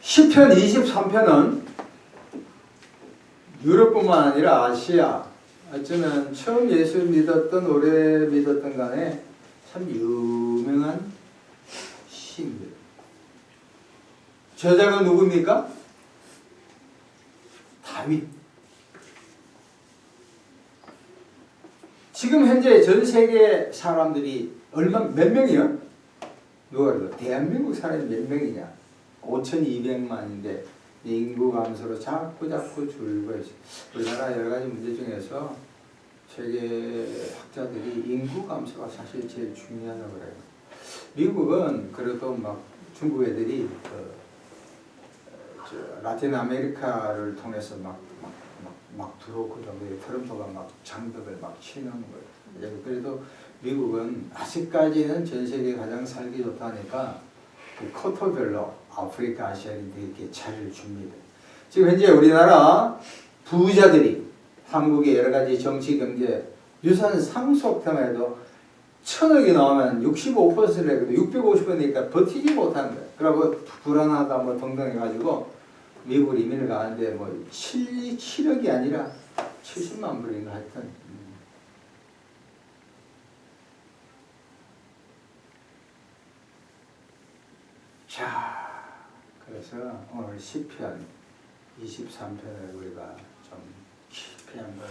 시편 23편은 유럽뿐만 아니라 아시아, 어쩌면 처음 예수 믿었던 오래 믿었던 간에 참 유명한 시입니다. 저자가 누굽니까? 다윗. 지금 현재 전 세계 사람들이 몇 명이요? 누가 그래요? 대한민국 사람이 몇 명이냐? 5,200만인데 인구 감소로 자꾸 줄고 있어요. 우리나라 여러 가지 문제 중에서 세계 학자들이 인구 감소가 사실 제일 중요하다고 그래요. 미국은 그래도 막 중국 애들이 라틴 아메리카를 통해서 막 들어오거든요. 트럼프가 막 장벽을 막 치는 거예요. 그래도 미국은 아직까지는 전 세계 가장 살기 좋다니까 그 쿼터별로 아프리카, 아시아인들이 이렇게 자리를 줍니다. 지금 현재 우리나라 부자들이 한국의 여러 가지 정치, 경제, 유산 상속만 해도 1,000억이 나오면 65%를 해도 650원이니까 버티지 못하는 거예요. 그리고 불안하다 뭐 등등 해가지고 미국 이민을 가는데 뭐 7억이 아니라 70만 불인가 하여튼. 자, 그래서 오늘 시편 23편을 우리가 좀 깊이 한번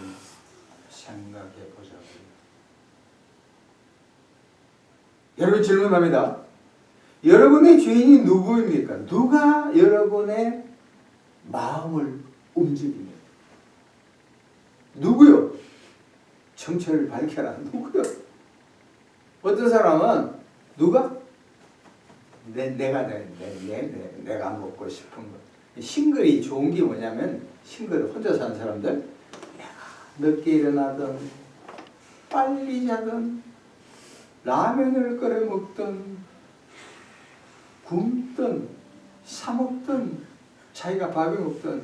생각해 보자고요. 여러분 질문합니다. 여러분의 주인이 누구입니까? 누가 여러분의 마음을 움직입니까? 누구요? 정체를 밝혀라. 누구요? 어떤 사람은 누가? 내가 먹고 싶은 거. 싱글이 좋은 게 뭐냐면 싱글 혼자 사는 사람들 내가 늦게 일어나든 빨리 자든 라면을 끓여 먹든 굶든 사먹든 자기가 밥이 먹든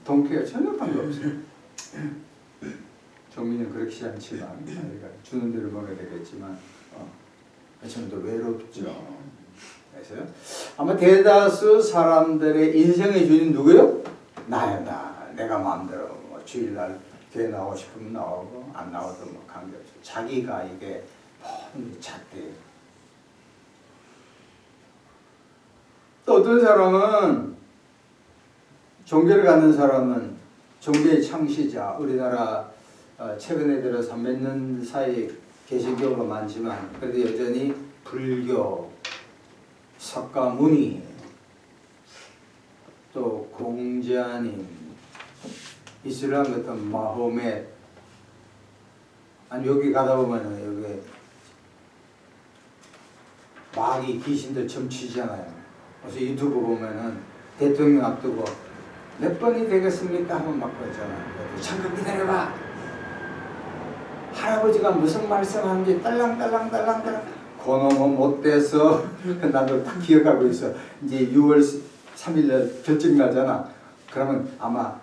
동태가 전혀 관계없어요. 정민은 그렇지 않지만 자기가 주는 대로 먹어야 되겠지만 저는 또 외롭죠. 그래서 아마 대다수 사람들의 인생의 주인 누구요? 나야 나. 내가 마음대로 뭐 주일날 교회 나오고 싶으면 나오고 안 나와도 뭐 관계없어. 자기가 이게 모든 잣대예요. 또 어떤 사람은 종교를 갖는 사람은 종교의 창시자, 우리나라 최근에 들어서 몇 년 사이 개신교가 많지만 그래도 여전히 불교, 석가모니, 또 공자님, 이슬람 같은 마호멧, 아니 여기 가다 보면은 여기 마귀 귀신들 점치잖아요. 그래서 유튜브 보면은 대통령 앞두고 몇 번이 되겠습니까? 하면 막 그러잖아요. 잠깐 기다려봐. 할아버지가 무슨 말씀하는지 딸랑딸랑 그놈은 못돼서 나도 다 기억하고 있어. 이제 6월 3일날 결정 나잖아. 그러면 아마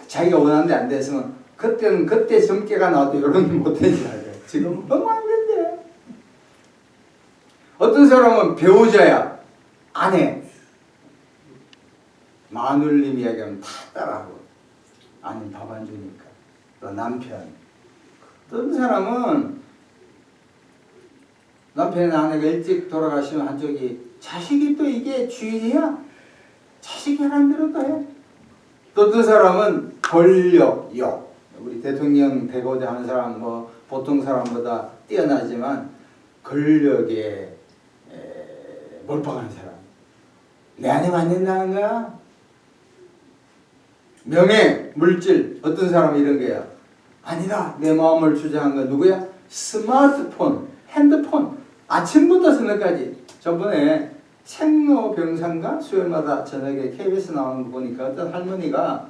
자기가 원하는 데 안 됐으면 그때는 그때 점괘가 나와도 이런 못되지 않아요. 지금 너무 안 된대. 어떤 사람은 배우자야. 아내. 마눌님 이야기하면 다 따라하고 아니 밥 안 주니까. 또 남편. 어떤 사람은 남편이나 아내가 일찍 돌아가시면 한쪽이 자식이 또 이게 주인이야. 자식이 하라는 대로 또 해. 또 어떤 사람은 권력, 욕. 우리 대통령 되고자 하는 사람 뭐 보통 사람보다 뛰어나지만 권력에 몰빵하는 사람. 내 아내만 안 된다는 거야. 명예, 물질, 어떤 사람이 이런 거야. 아니다. 내 마음을 주장한 건 누구야? 스마트폰, 핸드폰. 아침부터 저녁까지. 저번에 생로병상가 수요일마다 저녁에 KBS 나오는 거 보니까 어떤 할머니가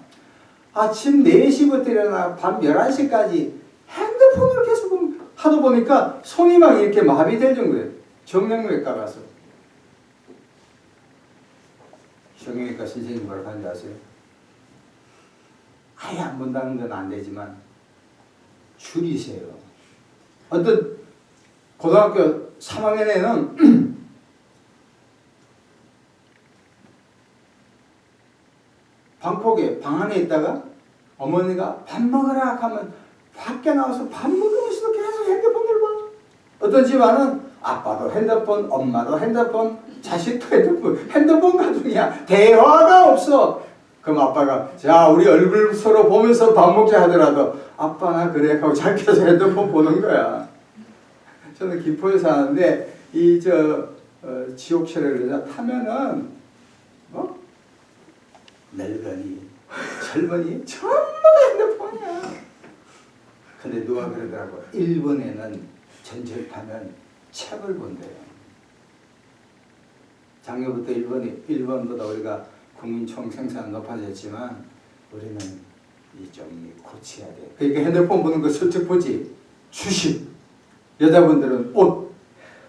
아침 4시부터 일어나 밤 11시까지 핸드폰을 계속 하다 보니까 손이 막 이렇게 마비될 정도예요. 정형외과 가서. 정형외과 선생님 뭐라고 하는지 아세요? 아예 안 본다는 건 안 되지만 줄이세요. 어떤 고등학교 3학년에는 방콕에 방 안에 있다가 어머니가 밥 먹으라 하면 밖에 나와서 밥 먹으면서도 계속 핸드폰을 봐. 어떤 집안은 아빠도 핸드폰, 엄마도 핸드폰, 자식도 핸드폰 가족이야. 대화가 없어. 그럼 아빠가 자 우리 얼굴 서로 보면서 밥 먹자 하더라도 아빠나 그래 하고 자기서 핸드폰 보는 거야. 저는 김포에 사는데 이 지옥철을 타면은 늙은이 젊은이 전부 다 핸드폰이야. 근데 누가 그러더라고. 일본에는 전철 타면 책을 본대요. 작년부터 일본보다 우리가 국민총 생산 높아졌지만 우리는 좀 고쳐야 돼. 그러니까 핸드폰 보는 거 슬쩍 보지. 주식. 여자분들은 옷.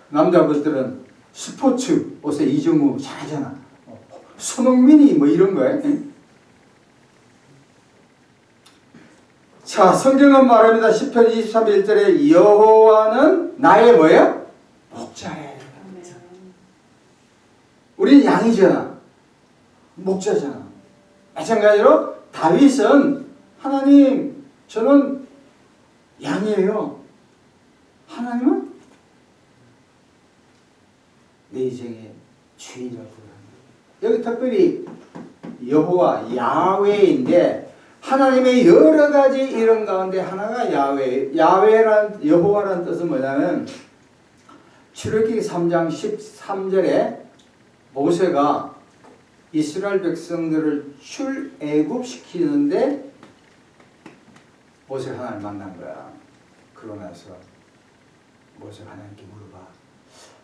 남자분들은 스포츠. 옷에 이정우 잘하잖아. 손흥민이 뭐 이런 거야. 자, 성경은 말합니다. 시편 23편 1절에 여호와는 나의 뭐예요? 목자예요. 우리는 양이잖아. 목자잖아. 마찬가지로 다윗은 하나님 저는 양이에요. 하나님은 내 인생의 주인이라고 부릅니다. 여기 특별히 여호와 야훼인데 하나님의 여러 가지 이름 가운데 하나가 야훼. 야훼란 여호와라는 뜻은 뭐냐면 출애굽기 3장 13절에 모세가 이스라엘 백성들을 출애굽시키는데 모세가 하나님을 만난 거야. 그러고 나서 모세가 하나님께 물어봐.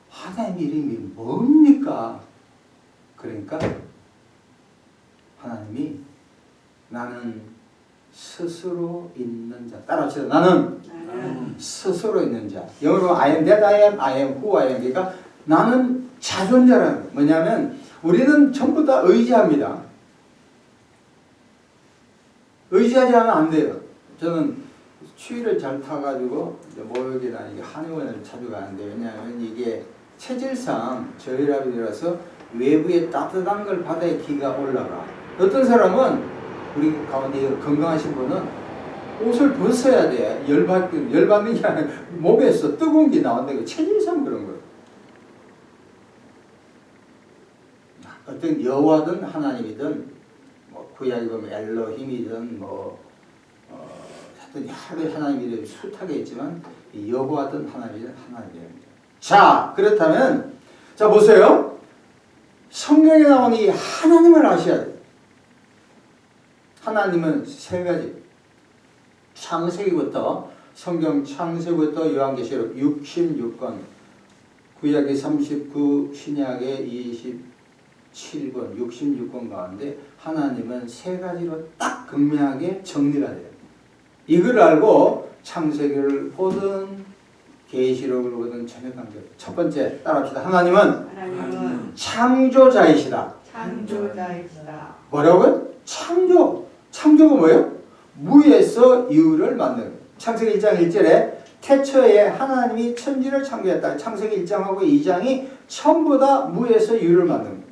하나님 이름이 뭡니까? 그러니까 하나님이 나는 스스로 있는 자. 따라합시다. 나는 스스로 있는 자. 영어로 I am that I am, I am who I am. 그러니까 나는 자존자라는 거. 뭐냐면 우리는 전부 다 의지합니다. 의지하지 않으면 안 돼요. 저는 추위를 잘 타가지고 목욕이나 한의원을 자주 가는데 왜냐하면 이게 체질상 저혈압이라서 외부에 따뜻한 걸 받아야 기가 올라가. 어떤 사람은 우리 가운데 건강하신 분은 옷을 벗어야 돼. 열받는 게 아니라 몸에서 뜨거운 게 나온다고 체질상 그런 거예요. 어떤 여호와든 하나님이든 뭐 구약에 보면 엘로힘이든 하여튼 여러 하나님이 숱하게 있지만 여호와든 하나님이든 하나님입니다. 자 그렇다면 자 보세요. 성경에 나오는 이 하나님을 아셔야 돼요. 하나님은 세 가지. 창세기부터 성경 창세기부터 요한계시록 66권 구약의 39 신약의 27권 66권 가운데 하나님은 세 가지로 딱 극명하게 정리가 돼요. 이걸 알고 창세기를 보든 계시록을 보든 전혀 관계없어요. 첫 번째 따라합시다. 하나님은 창조자이시다. 창조자이시다. 뭐라고요? 창조가 뭐예요? 무에서 유를 만드는 거예요. 창세기 1장 1절에 태초에 하나님이 천지를 창조했다. 창세기 1장하고 2장이 전부 다 무에서 유를 만드는 거예요.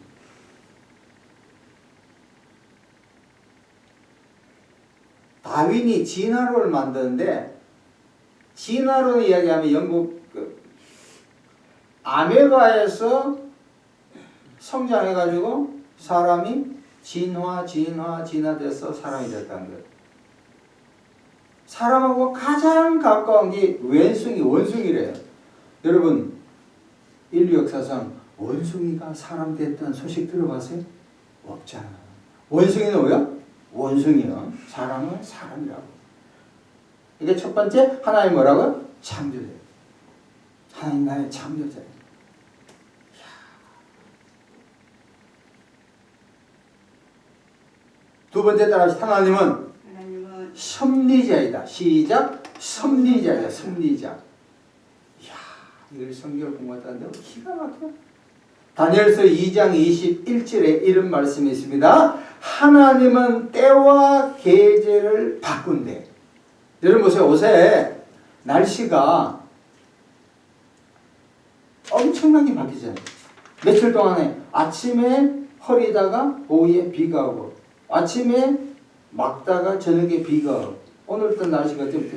다윈이 진화론을 만드는데 진화론을 이야기하면 영국 아메바에서 성장해가지고 사람이 진화돼서 사람이 됐다는 거예요. 사람하고 가장 가까운 게 원숭이래요. 여러분 인류 역사상 원숭이가 사람 됐다는 소식 들어봤어요? 없잖아. 원숭이는 뭐야? 원숭이요. 사람은 사람이라고. 이게 첫 번째 하나님 뭐라고요? 창조자예요. 하나님 나의 창조자예요. 두 번째 따라하시죠. 하나님은 섭리자이다. 시작. 섭리자이다. 섭리자. 이야, 이걸 성경을 공부했다는데 기가 막혀. 다니엘서 2장 21절에 이런 말씀이 있습니다. 하나님은 때와 계절을 바꾼대. 여러분 보세요. 요새 날씨가 엄청나게 바뀌잖아요. 며칠 동안에 아침에 흐리다가 오후에 비가 오고 아침에 막다가 저녁에 비가 오고 오늘 또 날씨가 좀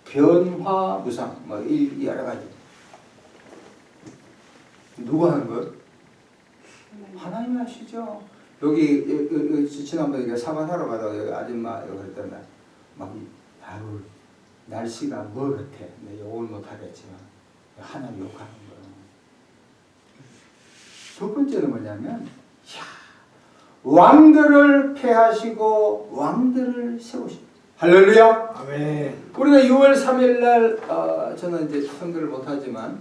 변화무상 뭐 여러 가지. 누가 하는 거예요? 하나님이 하시죠. 여기 지난번에 제가 사과하러 가다가 여기 아줌마 여기 그랬더니 막 아유 날씨가 뭐 같아. 내 욕을 못 하겠지만 하나님 욕하는 거예요. 두 번째는 뭐냐면 왕들을 패하시고 왕들을 세우시고 할렐루야. 아멘. 우리가 6월 3일 날 저는 이제 선거를 못 하지만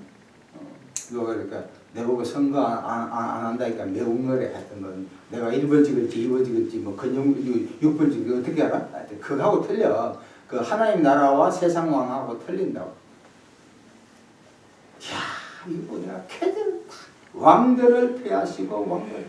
누가 그러니까 내보고 선거 안 한다니까 매운 거래 하여튼 뭐 내가 1번 찍을지 2번 찍을지 뭐 근영 6번 찍을지 어떻게 알아? 그거하고 틀려. 그 하나님 나라와 세상 왕하고 틀린다고. 야 이거 내가 캐들 왕들을 패하시고 왕들.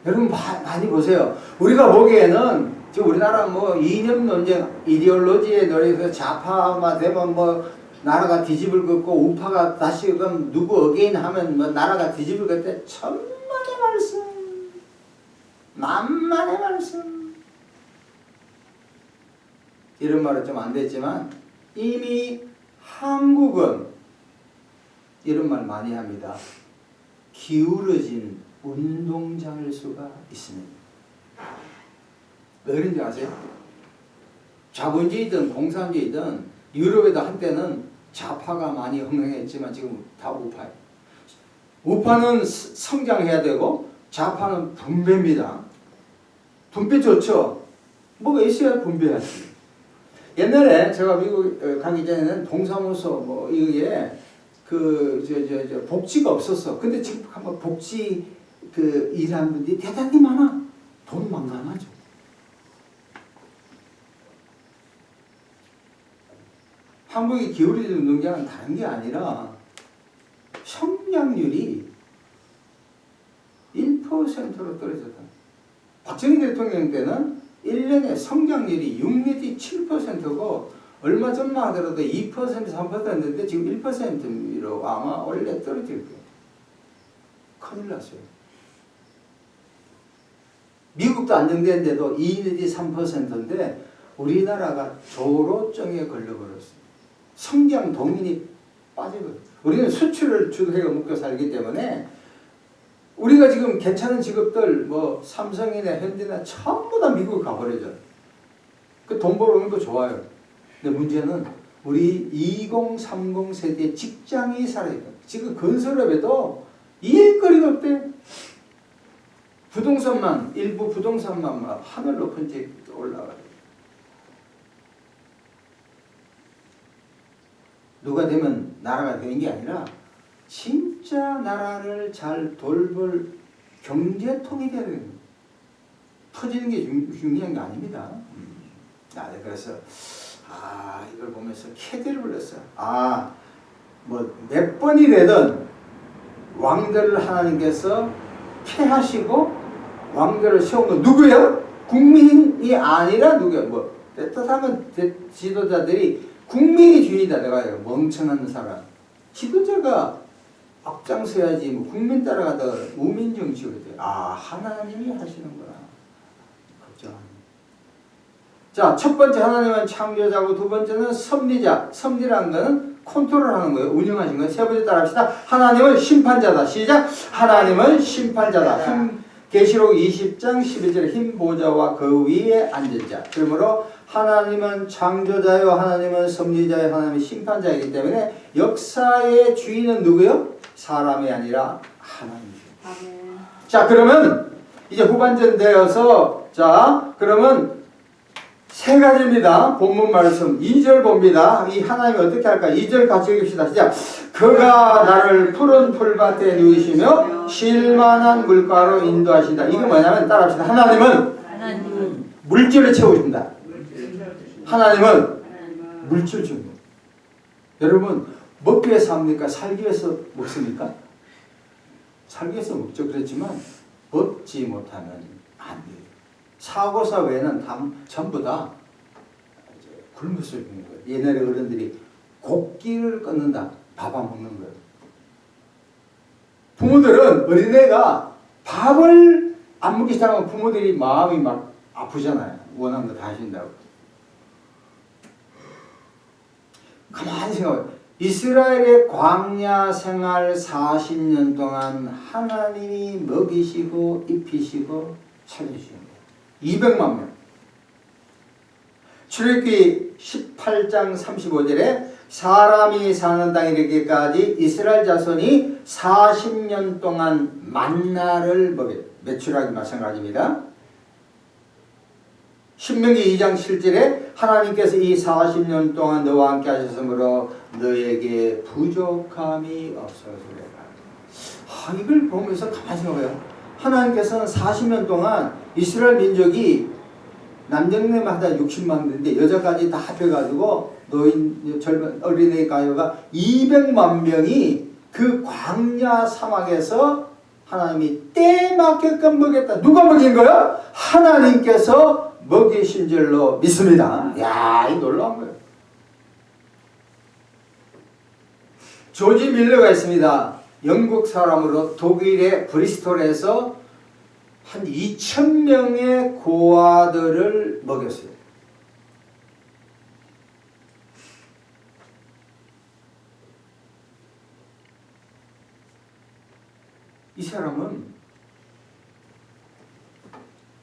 여러분 많이 보세요. 우리가 보기에는 지금 우리나라 뭐 이념 논쟁, 이데올로지에 노래에서 좌파가 되면 뭐 나라가 뒤집을 걷고 우파가 다시 그럼 누구 어게인 하면 뭐 나라가 뒤집을 걷대. 천만의 말씀, 만만의 말씀. 이런 말은 좀 안 됐지만 이미 한국은 이런 말 많이 합니다. 기울어진 운동장일 수가 있습니다. 왜 그런지 아세요? 자본주의든 공산주의든 유럽에도 한때는 좌파가 많이 흥행했지만 지금 다 우파예요. 우파는 성장해야 되고 좌파는 분배입니다. 분배 좋죠? 뭐가 있어야 분배하지. 옛날에 제가 미국 가기 전에는 동사무소 뭐 이게 복지가 없었어. 근데 지금 한번 복지 일하는 분들이 대단히 많아. 돈 만만하죠. 한국의 기울어진 운동장은 다른 게 아니라 성장률이 1%로 떨어졌다. 박정희 대통령 때는 1년에 성장률이 6 내지 7%고 얼마 전만 하더라도 2% 3%였는데 지금 1%로 아마 원래 떨어질 거예요. 큰일 났어요. 미국도 안정되는데도 2 내지 3%인데 우리나라가 조로증에 걸려버렸어요. 성장 동인이 빠지거든요. 우리는 수출을 주도해가 묶여 살기 때문에 우리가 지금 괜찮은 직업들 뭐 삼성이나 현대나 전부 다 미국 가버리죠. 그 돈 벌어오는 거 좋아요. 근데 문제는 우리 2030 세대 직장이 살아있다. 지금 건설업에도 일거리가 없대. 부동산만 일부 부동산만 막 하늘 높은 집 올라가요. 누가 되면 나라가 되는 게 아니라 진짜 나라를 잘 돌볼 경제통이 되는 거예요. 터지는 게 중요한 게 아닙니다. 그래서 이걸 보면서 캐디를 불렀어요. 뭐 몇 번이 되든 왕들을 하나님께서 패하시고 왕들을 세운 건 누구예요? 국민이 아니라 누구예요? 뭐 뜻하면 지도자들이 국민이 주인이다. 내가 멍청한 사람. 지도자가 앞장서야지 뭐 국민 따라가다가 우민 정치가 돼. 하나님이 하시는구나. 걱정합니다. 자, 첫 번째 하나님은 창조자고 두 번째는 섭리자. 섭리라는 것은 컨트롤하는 거예요. 운영하신 거예요. 세 번째 따라합시다. 하나님은 심판자다. 시작. 하나님은 심판자다. 계시록 20장 11절에 흰 보좌와 그 위에 앉은 자. 그러므로 하나님은 창조자요, 하나님은 섭리자요, 하나님은 심판자이기 때문에 역사의 주인은 누구요? 사람이 아니라 하나님이죠. 자, 그러면 이제 후반전 되어서 그러면 세 가지입니다. 본문 말씀 2절 봅니다. 이 하나님이 어떻게 할까? 2절 같이 읽읍시다. 시작. 그가 나를 푸른 풀밭에 누이시며 쉴만한 물가로 인도하신다. 이게 뭐냐면 따라합시다. 하나님은 물질을 채우신다. 하나님은 물질 줍니다. 여러분 먹기 위해서 합니까? 살기 위해서 먹습니까? 살기 위해서 먹죠. 그렇지만 먹지 못하면 안 돼요. 사고사 외에는 전부 다 굶을 수 있는 거예요. 옛날에 어른들이 곡기를 끊는다. 밥 안 먹는 거예요. 부모들은 어린애가 밥을 안 먹기 시작하면 부모들이 마음이 막 아프잖아요. 원하는 거 다 하신다고. 가만히 생각해. 이스라엘의 광야 생활 40년 동안 하나님이 먹이시고 입히시고 살려주신 거예요. 200만 명. 출애굽기 18장 35절에 사람이 사는 땅에 이르기까지 이스라엘 자손이 40년 동안 만나를 먹여요. 매출하기 마찬가지입니다. 신명기 2장 7절에 하나님께서 이 40년 동안 너와 함께 하셨으므로 너에게 부족함이 없어서래라. 이걸 보면서 가만히 생각해요. 하나님께서는 40년 동안 이스라엘 민족이 남녀마다 60만 명인데 여자까지 다 합해가지고 노인, 젊은 어린애 가요가 200만 명이 그 광야 사막에서 하나님이 때 맞게끔 먹였다. 누가 먹인 거야? 하나님께서 먹이신 줄로 믿습니다. 야, 이 놀라운 거예요. 조지 밀러가 있습니다. 영국 사람으로 독일의 브리스톨에서 한 2,000명의 고아들을 먹였어요. 이 사람은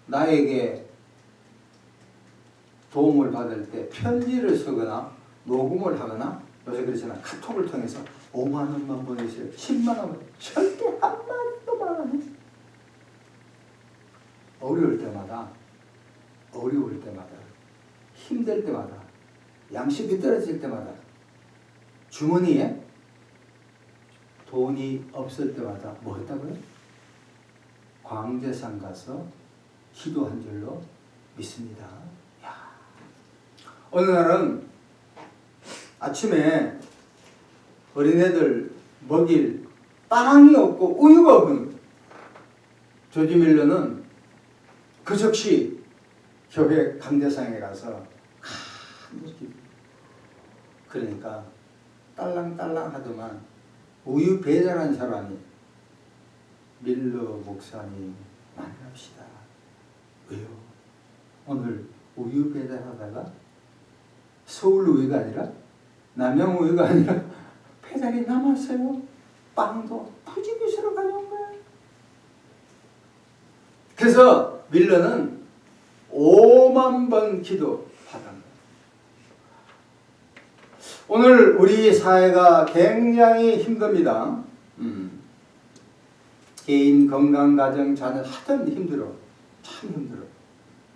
나에게 도움을 받을 때 편지를 쓰거나 녹음을 하거나 요새 그렇잖아. 카톡을 통해서 5만 원만 보내세요. 10만 원 절대 한 마디도 말 안 했어요. 어려울 때마다 힘들 때마다 양식이 떨어질 때마다 주머니에 돈이 없을 때마다 뭐 했다고요? 광제산 가서 기도한 줄로 믿습니다. 야. 어느 날은 아침에 어린애들 먹일 빵이 없고 우유가 없는 조지 밀러는 그 즉시 교회 강대상에 가서 그러니까 딸랑딸랑 하더만 우유 배달한 사람이 밀러 목사님 만납시다. 왜요? 오늘 우유 배달하다가 서울 우유가 아니라 남양 우유가 아니라 배달이 남았어요. 빵도 푸짐히스러 가져온 거예요. 그래서 밀러는 5만 번 기도하던 거예요. 오늘 우리 사회가 굉장히 힘듭니다. 개인, 건강, 가정, 자녀 하여튼 힘들어. 참 힘들어.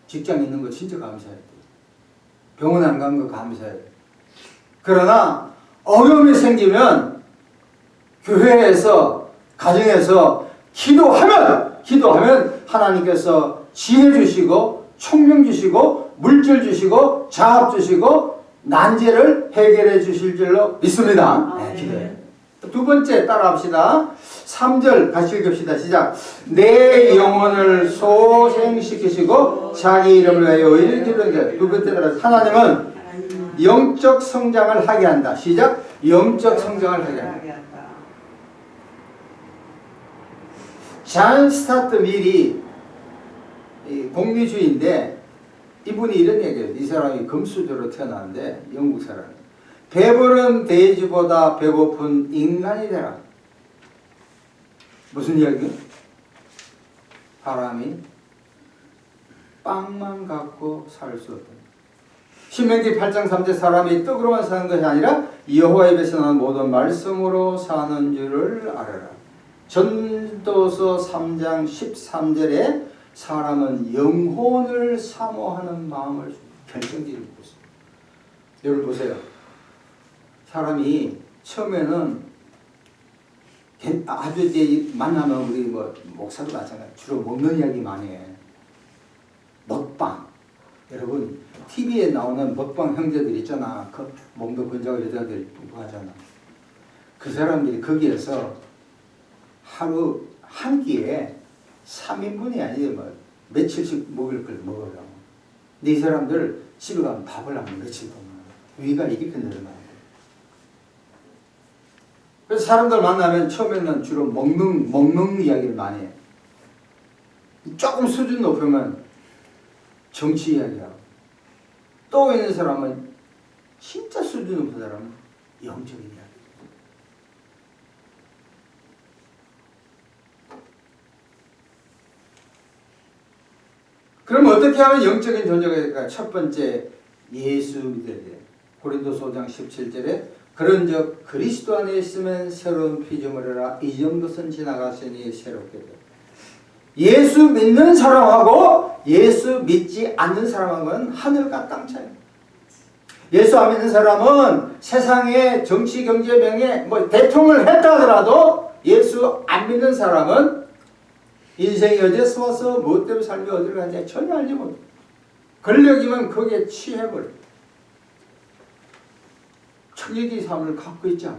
직장 있는 거 진짜 감사해야 돼. 병원 안 간 거 감사해야 돼. 그러나 어려움이 생기면 교회에서 가정에서 기도하면 하나님께서 지혜 주시고 총명 주시고 물질 주시고 자합 주시고 난제를 해결해 주실 줄로 믿습니다. 네, 기도해. 두 번째 따라합시다. 3절 같이 읽읍시다. 시작. 내 영혼을 소생시키시고 자기 이름을 위하여 의를 기르는 것. 두 번째 따라 하나님은 영적 성장을 하게 한다. 시작. 영적 성장을 하게 한다. 잔 스타트 밀이 공미주의인데 이분이 이런 얘기해요. 이 사람이 금수저로 태어났는데 영국 사람. 배부른 돼지보다 배고픈 인간이 되라. 무슨 이야기요? 사람이 빵만 갖고 살 수 없다. 신명기 8장 3절 사람이 떡으로만 사는 것이 아니라 여호와 입에서 나는 모든 말씀으로 사는 줄을 알아라. 전도서 3장 13절에 사람은 영혼을 사모하는 마음을 결정짓고 있습니다. 여러분 보세요. 사람이 처음에는 아주 이제 만나면 우리 뭐 목사도 마찬가지 주로 먹는 이야기 많이 해. 먹방. 여러분 TV에 나오는 먹방 형제들 있잖아. 그 몸도 건장하고 여자들 하잖아. 그 사람들이 거기에서 하루 한 끼에 3인분이 아니지 뭐 며칠씩 먹을 걸 먹어요. 근데 이 사람들 집에 가면 밥을 하면 며칠 동안 위가 이렇게 늘어나요. 그래서 사람들 만나면 처음에는 주로 먹는 이야기를 많이 해. 조금 수준 높으면 정치 이야기하고, 또 있는 사람은 진짜 수준 높은 사람은 영적인 이야기. 그럼 어떻게 하면 영적인 존재가 될까? 첫 번째, 예수 믿어야 돼. 고린도서 5장 17절에 그런즉 그리스도 안에 있으면 새로운 피조물이라 이전 것은 지나갔으니 새롭게 돼. 예수 믿는 사람하고 예수 믿지 않는 사람하고는 하늘과 땅 차이. 예수 안 믿는 사람은 세상에 정치, 경제, 명예, 뭐 대통령을 했다 하더라도 예수 안 믿는 사람은 인생이 어디서 와서 무엇 때문에 삶이 어디로 가는지 전혀 알지 못해. 권력이면 거기에 취해버려. 천리기 삶을 갖고 있지 않아.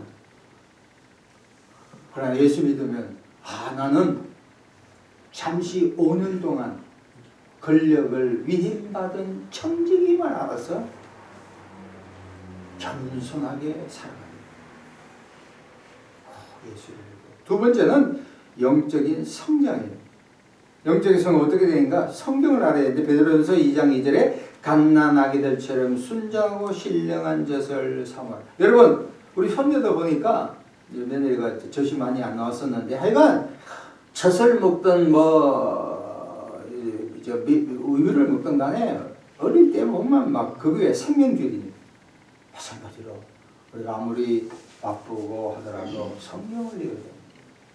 그러나 예수 믿으면 나는 잠시 5년 동안 권력을 위임받은 청지기만 알아서 겸손하게 살아갑니다. 예수를. 두 번째는 영적인 성장이에요. 영적인 성은 어떻게 되는가? 성경을 알아야 되는데 베드로전서 2장 2절에 갓난아기들처럼 순정하고 신령한 젖을 삼아. 여러분 우리 손녀도 보니까 며느리가 젖이 많이 안 나왔었는데 하여간 젖을 먹던 우유를 먹던 간에 어릴 때 보면 막 그거에 생명줄이니 마찬가지로 우리가 아무리 바쁘고 하더라도 성경을 읽어야 돼요.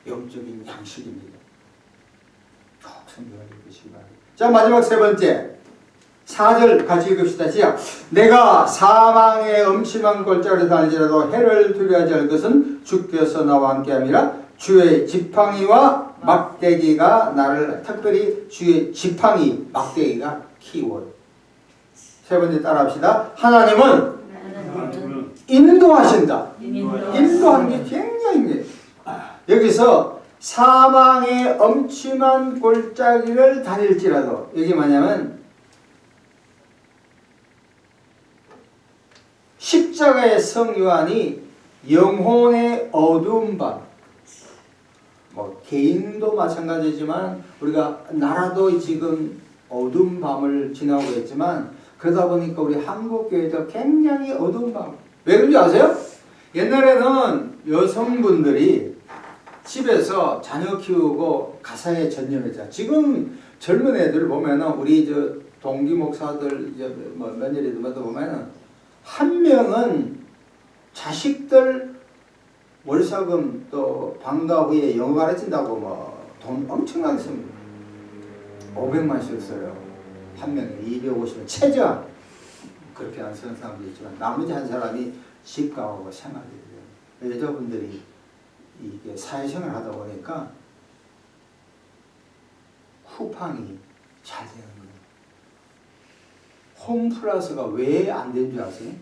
영적인 양식입니다. 꼭 성경을 읽으시기 바랍니다. 자, 마지막 세 번째 4절 같이 읽읍시다. 시작. 내가 사망의 음침한 골짜기를 다니지라도 해를 두려워하지 않을 것은 주께서 나와 함께함이라. 주의 지팡이와 막대기가 나를, 특별히 주의 지팡이 막대기가 키워요. 세 번째 따라합시다. 하나님은 인도하신다. 인도하는 게 굉장히 여기서 사망의 엄침한 골짜기를 다닐지라도, 여기 뭐냐면 십자가의 성요한이 영혼의 어두운 밤, 개인도 마찬가지지만 우리가 나라도 지금 어두운 밤을 지나고 있지만 그러다 보니까 우리 한국교회도 굉장히 어두운 밤. 왜 그런지 아세요? 옛날에는 여성분들이 집에서 자녀 키우고 가사에 전념했잖아. 지금 젊은 애들 보면은 우리 동기 목사들 며느리들 보면은 한 명은 자식들 월사금 또 방과 후에 영어 가르친다고 돈 엄청나게 씁니다. 500만씩 써요. 한 명에 250만 최저 그렇게 안 쓰는 사람도 있지만 나머지 한 사람이 집가하고 생활이 돼요. 여자분들이 이게 사회생활 하다 보니까 쿠팡이 잘 되는 거예요. 홈플러스가 왜 안 된 줄 아세요?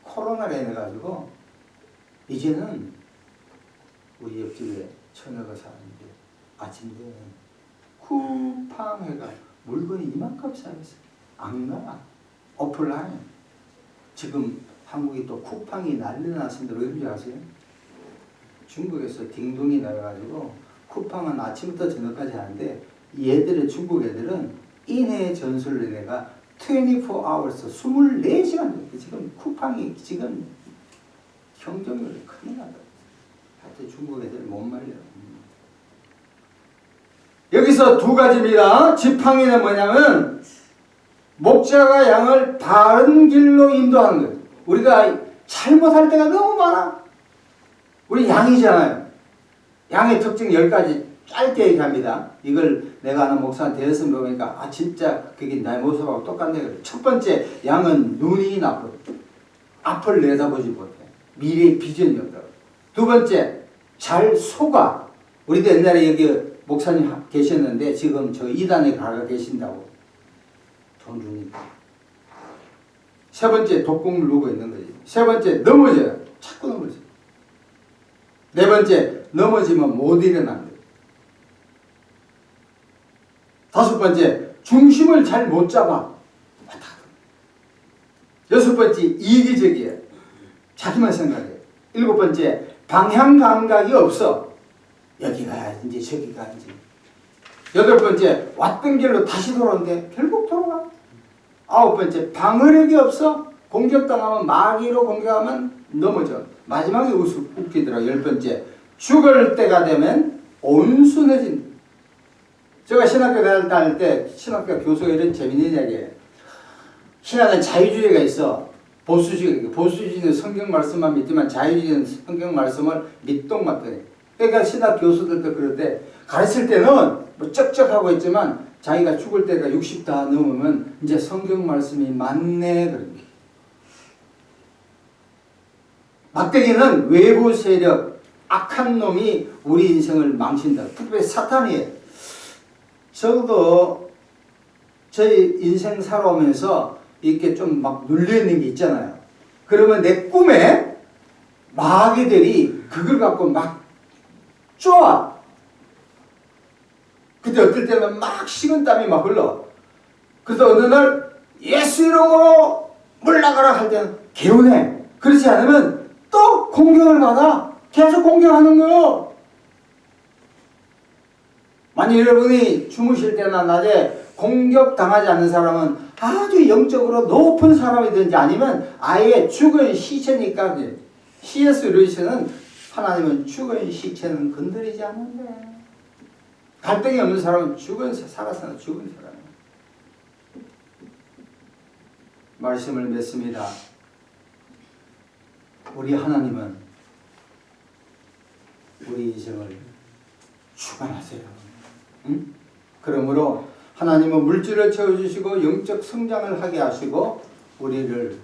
코로나로 인해가지고 이제는 우리 옆집에 처녀가 사는데 아침 되면 쿠팡해가 물건이 이만큼 싸겠어요. 안 가. 오프라인. 지금 한국이 또 쿠팡이 난리 났습니다. 왜 그런지 아세요? 중국에서 딩동이 나와가지고 쿠팡은 아침부터 저녁까지 하는데 얘들은 중국 애들은 인해 전술로 내가 24hours 24시간 지금 쿠팡이 지금 경쟁률이 큰일 나다. 하여튼 중국 애들 못 말려. 여기서 두 가지입니다. 지팡이는 뭐냐면 목자가 양을 바른 길로 인도하는 거예요. 우리가 잘못할 때가 너무 많아. 우리 양이잖아요. 양의 특징 10가지 짧게 얘기합니다. 이걸 내가 아는 목사한테 대해서 보니까 진짜 그게 나의 모습하고 똑같네. 첫 번째, 양은 눈이 나쁘고 앞을 내다보지 못해. 미래의 비전이 없다고. 두 번째, 잘 속아. 우리도 옛날에 여기 목사님 계셨는데 지금 저 이단에 가 계신다고. 돈 주니까. 세 번째, 독국물 누고 있는 거지. 세 번째, 넘어져요. 자꾸 넘어져. 네 번째, 넘어지면 못 일어난다. 다섯 번째, 중심을 잘 못 잡아. 여섯 번째, 이기적이에요. 자기만 생각해. 일곱 번째, 방향 감각이 없어. 여기 가야지, 저기 가야지. 여덟 번째, 왔던 길로 다시 돌아오는데 결국 돌아가. 9번째, 방어력이 없어. 공격당하면 마귀로 공격하면 넘어져. 마지막에 웃기더라. 10번째, 죽을 때가 되면 온순해진다. 제가 신학교 다닐 때 신학교 교수가 이런 재밌는 이야기예요. 신학은 자유주의가 있어. 보수주의는 성경 말씀만 믿지만 자유주의는 성경 말씀을 밑동맞더니. 그러니까 신학 교수들도 그런데 가르칠 때는 뭐 쩍쩍하고 있지만 자기가 죽을 때가 60 다 넘으면 이제 성경 말씀이 맞네 그런 게. 막대기는 외부 세력, 악한 놈이 우리 인생을 망친다. 특별히 사탄이에요. 저도 저희 인생 살아오면서 이렇게 좀 막 눌려있는 게 있잖아요. 그러면 내 꿈에 마귀들이 그걸 갖고 막 쪼아. 그때 어떨 때는 막 식은땀이 막 흘러. 그래서 어느 날 예수 이름으로 물러가라 할 때는 개운해. 그렇지 않으면 또 공격을 받아. 계속 공격하는 거요. 만약 여러분이 주무실 때나 낮에 공격당하지 않는 사람은 아주 영적으로 높은 사람이든지 아니면 아예 죽은 시체니까 C.S. 루이스는 하나님은 죽은 시체는 건드리지 않는데 갈등이 없는 사람은 살아서는 죽은 사람이에요. 말씀을 맺습니다. 우리 하나님은 우리 인생을 주관하세요. 응? 그러므로 하나님은 물질을 채워주시고 영적 성장을 하게 하시고 우리를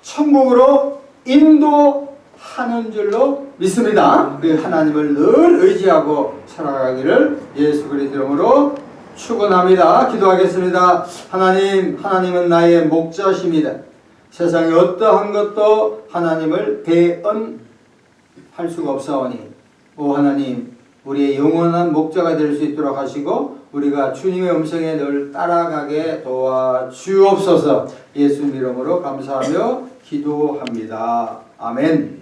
천국으로 인도하는 줄로 믿습니다. 우리 하나님을 늘 의지하고 살아가기를 예수 그리스도 이름으로 축원합니다. 기도하겠습니다. 하나님은 나의 목자십니다. 세상에 어떠한 것도 하나님을 대언할 수가 없사오니 오 하나님 우리의 영원한 목자가 될 수 있도록 하시고 우리가 주님의 음성에 늘 따라가게 도와주옵소서. 예수 이름으로 감사하며 기도합니다. 아멘.